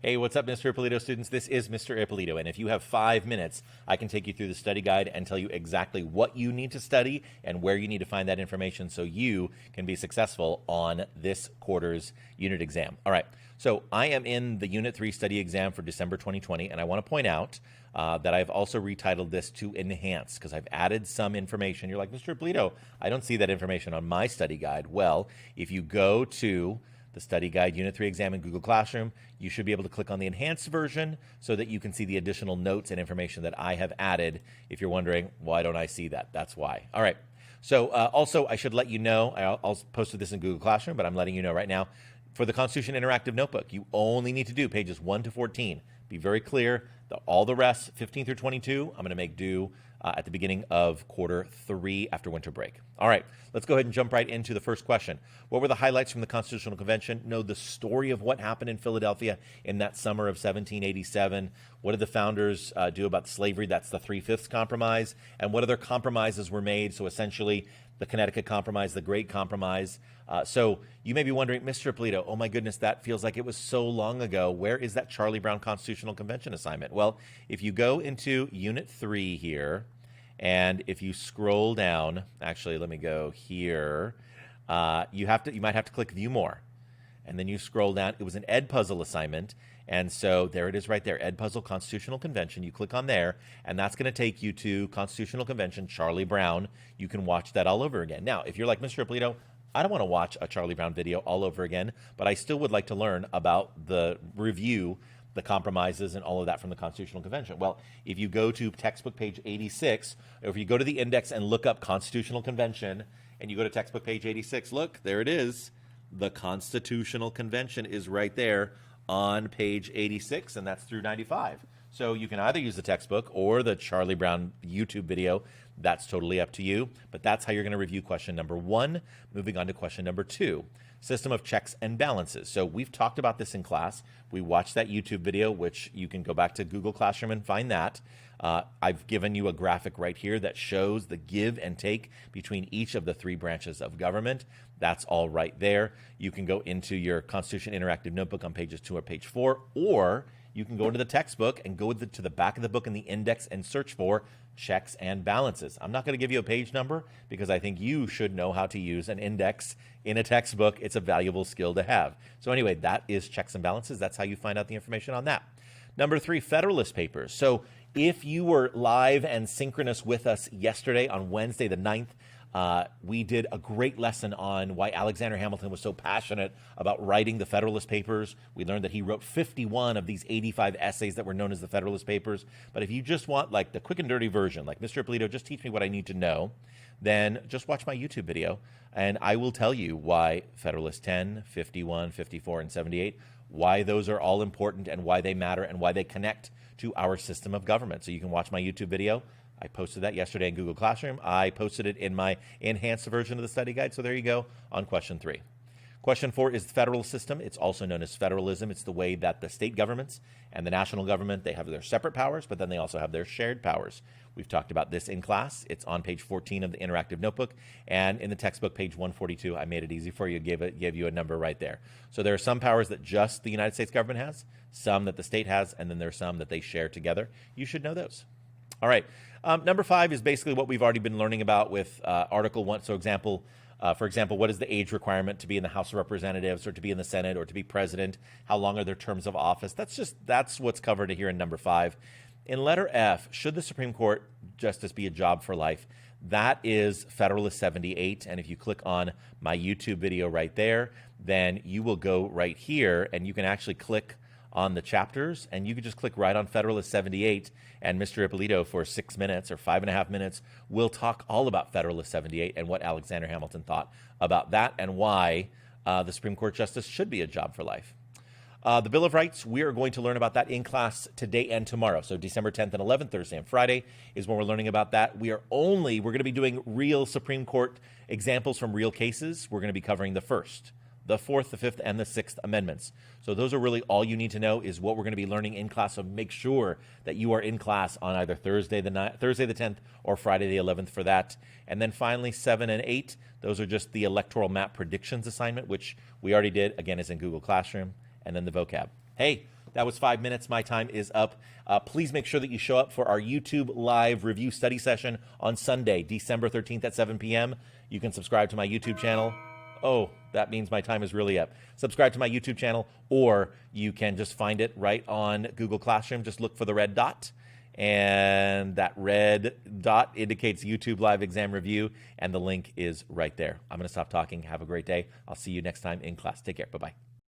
Hey, what's up, Mr. Ippolito students? This is Mr. Ippolito, and if you have 5 minutes, I can take you through the study guide and tell you exactly what you need to study and where you need to find that information so you can be successful on this quarter's unit exam. All right, so I am in the Unit 3 study exam for December 2020, and I want to point out that I've also retitled this to Enhance because I've added some information. You're like, Mr. Ippolito, I don't see that information on my study guide. Well, if you go to the study guide Unit 3 exam in Google Classroom, you should be able to click on the enhanced version so that you can see the additional notes and information that I have added. If you're wondering, why don't I see that? That's why. All right. So also, I should let you know, I'll post this in Google Classroom, but I'm letting you know right now, for the Constitution Interactive Notebook, you only need to do pages 1 to 14. Be very clear that all the rest, 15 through 22, I'm going to make do at the beginning of quarter 3 after winter break. All right, let's go ahead and jump right into the first question. What were the highlights from the Constitutional Convention? Know the story of what happened in Philadelphia in that summer of 1787. What did the founders do about slavery? That's the 3/5 compromise. And what other compromises were made? So essentially, the Connecticut Compromise, the Great Compromise. So you may be wondering, Mr. Ippolito, oh my goodness, that feels like it was so long ago. Where is that Charlie Brown Constitutional Convention assignment? Well, if you go into Unit 3 here, and if you scroll down, actually, let me go here. You might have to click View More, and then you scroll down. It was an Ed Puzzle assignment, and so there it is right there, Ed Puzzle Constitutional Convention. You click on there, and that's going to take you to Constitutional Convention, Charlie Brown. You can watch that all over again. Now, if you're like, Mr. Ippolito, I don't want to watch a Charlie Brown video all over again, but I still would like to learn about the review, the compromises, and all of that from the Constitutional Convention. Well, if you go to textbook page 86, or if you go to the index and look up Constitutional Convention, and you go to textbook page 86, look, there it is. The Constitutional Convention is right there on page 86, and that's through 95. So you can either use the textbook or the Charlie Brown YouTube video. That's totally up to you, but that's how you're going to review question number 1. Moving on to question number 2. System of checks and balances. So we've talked about this in class. We watched that YouTube video, which you can go back to Google Classroom and find that. I've given you a graphic right here that shows the give and take between each of the 3 branches of government. That's all right there. You can go into your Constitution Interactive Notebook on pages 2 or page 4, or you can go into the textbook and go to the back of the book in the index and search for checks and balances. I'm not going to give you a page number because I think you should know how to use an index in a textbook. It's a valuable skill to have. So anyway, that is checks and balances. That's how you find out the information on that. Number 3, Federalist Papers. So if you were live and synchronous with us yesterday on Wednesday the 9th, we did a great lesson on why Alexander Hamilton was so passionate about writing the Federalist Papers. We learned that he wrote 51 of these 85 essays that were known as the Federalist Papers. But if you just want like the quick and dirty version, like Mr. Ippolito, just teach me what I need to know, then just watch my YouTube video, and I will tell you why Federalist 10, 51, 54, and 78, why those are all important and why they matter and why they connect to our system of government. So you can watch my YouTube video. I posted that yesterday in Google Classroom. I posted it in my enhanced version of the study guide. So there you go on question 3. Question 4 is the federal system. It's also known as federalism. It's the way that the state governments and the national government, they have their separate powers, but then they also have their shared powers. We've talked about this in class. It's on page 14 of the interactive notebook. And in the textbook, page 142, I made it easy for you, gave you a number right there. So there are some powers that just the United States government has, some that the state has, and then there are some that they share together. You should know those. All right. Number 5 is basically what we've already been learning about with Article 1. So for example, what is the age requirement to be in the House of Representatives or to be in the Senate or to be president? How long are their terms of office? That's what's covered here in number 5. In letter F, should the Supreme Court justice be a job for life? That is Federalist 78. And if you click on my YouTube video right there, then you will go right here and you can actually click on the chapters, and you can just click right on Federalist 78, and Mr. Ippolito for 6 minutes or 5.5 minutes will talk all about Federalist 78 and what Alexander Hamilton thought about that and why the Supreme Court justice should be a job for life. The Bill of Rights, we are going to learn about that in class today and tomorrow. So December 10th and 11th, Thursday and Friday, is when we're learning about that. We're going to be doing real Supreme Court examples from real cases. We're going to be covering the 1st, the 4th, the 5th, and the 6th Amendments. So those are really all you need to know is what we're going to be learning in class. So make sure that you are in class on either Thursday the 10th or Friday the 11th for that. And then finally, 7 and 8, those are just the electoral map predictions assignment, which we already did. Again, is in Google Classroom. And then the vocab. Hey, That was 5 minutes. My time is up. Please make sure that you show up for our YouTube live review study session on Sunday, December 13th at 7 p.m. You can subscribe to my YouTube channel. Oh, that means my time is really up. Subscribe to my YouTube channel, or you can just find it right on Google Classroom. Just look for the red dot, and that red dot indicates YouTube live exam review, and the link is right there. I'm going to stop talking. Have a great day. I'll see you next time in class. Take care. Bye-bye.